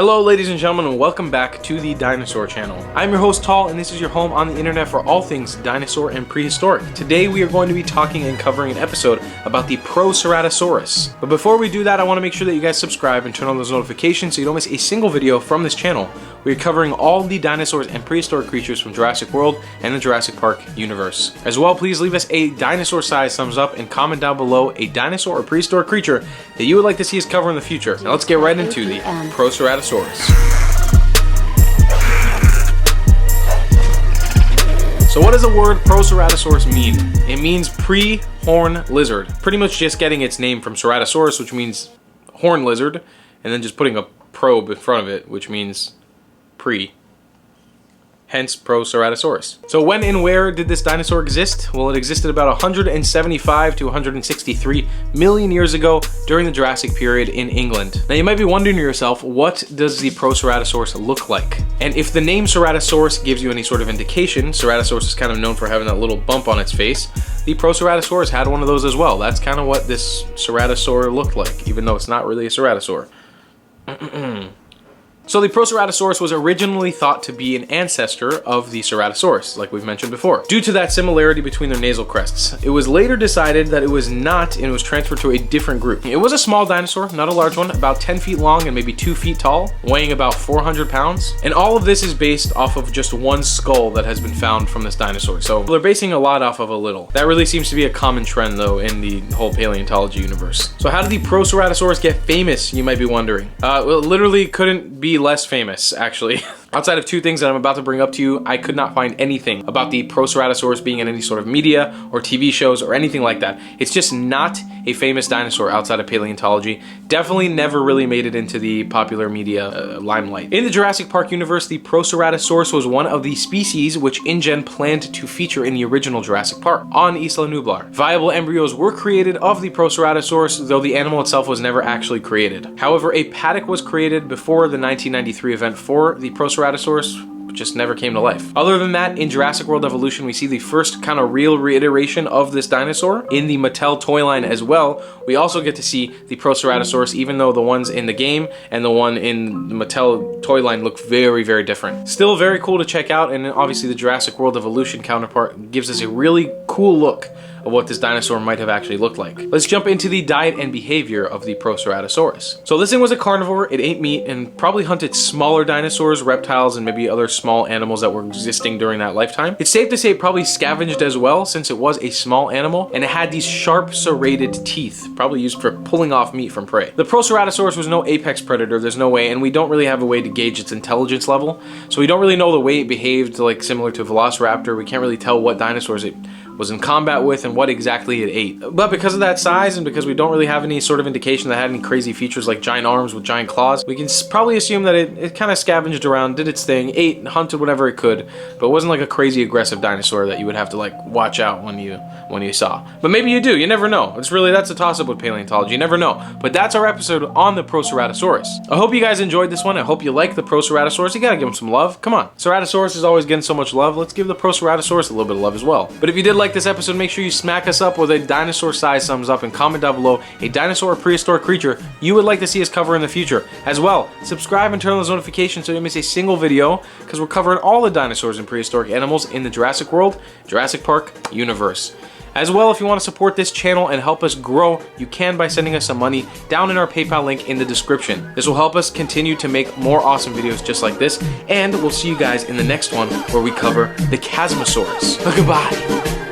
Hello ladies and gentlemen, and welcome back to the Dinosaur Channel. I'm your host Tall, and this is your home on the internet for all things dinosaur and prehistoric. Today we are going to be talking and covering an episode about the Pro-Ceratosaurus. But before we do that, I want to make sure that you guys subscribe and turn on those notifications so you don't miss a single video from this channel. We are covering all the dinosaurs and prehistoric creatures from Jurassic World and the Jurassic Park universe. As well, please leave us a dinosaur-sized thumbs up and comment down below a dinosaur or prehistoric creature that you would like to see us cover in the future. Now let's get right into the Pro-Ceratosaurus. So what does the word Proceratosaurus mean? It means pre-horn lizard. Pretty much just getting its name from Ceratosaurus, which means horn lizard, and then just putting a probe in front of it, which means pre. Hence Proceratosaurus. So when and where did this dinosaur exist? Well, it existed about 175 to 163 million years ago during the Jurassic period in England. Now you might be wondering to yourself, what does the Proceratosaurus look like? And if the name Ceratosaurus gives you any sort of indication, Ceratosaurus is kind of known for having that little bump on its face, the Proceratosaurus had one of those as well. That's kind of what this Ceratosaur looked like, even though it's not really a Ceratosaur. So the Proceratosaurus was originally thought to be an ancestor of the Ceratosaurus, like we've mentioned before, due to that similarity between their nasal crests. It was later decided that it was not, and was transferred to a different group. It was a small dinosaur, not a large one, about 10 feet long and maybe 2 feet tall, weighing about 400 pounds. And all of this is based off of just one skull that has been found from this dinosaur. So they're basing a lot off of a little. That really seems to be a common trend though in the whole paleontology universe. So how did the Proceratosaurus get famous, you might be wondering? Well, it literally couldn't be less famous, actually. Outside of two things that I'm about to bring up to you, I could not find anything about the Proceratosaurus being in any sort of media or TV shows or anything like that. It's just not a famous dinosaur outside of paleontology. Definitely never really made it into the popular media limelight. In the Jurassic Park universe, the Proceratosaurus was one of the species which InGen planned to feature in the original Jurassic Park on Isla Nublar. Viable embryos were created of the Proceratosaurus, though the animal itself was never actually created. However, a paddock was created before the 1993 event for the Proceratosaurus, just never came to life. Other than that, in Jurassic World Evolution, we see the first kind of real reiteration of this dinosaur in the Mattel toy line as well. We also get to see the Proceratosaurus, even though the ones in the game and the one in the Mattel toy line look very, very different. Still very cool to check out, and obviously the Jurassic World Evolution counterpart gives us a really cool look of what this dinosaur might have actually looked like. Let's jump into the diet and behavior of the Proceratosaurus. So this thing was a carnivore, it ate meat, and probably hunted smaller dinosaurs, reptiles, and maybe other small animals that were existing during that lifetime. It's safe to say it probably scavenged as well, since it was a small animal, and it had these sharp serrated teeth, probably used for pulling off meat from prey. The Proceratosaurus was no apex predator, there's no way, and we don't really have a way to gauge its intelligence level, so we don't really know the way it behaved, like similar to Velociraptor. We can't really tell what dinosaurs it was in combat with and what exactly it ate. But because of that size, and because we don't really have any sort of indication that it had any crazy features like giant arms with giant claws, we can probably assume that it kind of scavenged around, did its thing, ate, hunted whatever it could, but it wasn't like a crazy aggressive dinosaur that you would have to like watch out when you saw. But maybe you do, you never know. That's a toss-up with paleontology, you never know. But that's our episode on the Proceratosaurus. I hope you guys enjoyed this one. I hope you like the Proceratosaurus. You gotta give him some love. Come on. Ceratosaurus is always getting so much love. Let's give the Proceratosaurus a little bit of love as well. But if you did like this episode, make sure you smack us up with a dinosaur-sized thumbs up and comment down below a dinosaur or prehistoric creature you would like to see us cover in the future. As well, subscribe and turn on those notifications so you don't miss a single video, because we're covering all the dinosaurs and prehistoric animals in the Jurassic World, Jurassic Park universe. As well, if you want to support this channel and help us grow, you can by sending us some money down in our PayPal link in the description. This will help us continue to make more awesome videos just like this, and we'll see you guys in the next one where we cover the Chasmosaurus. Goodbye!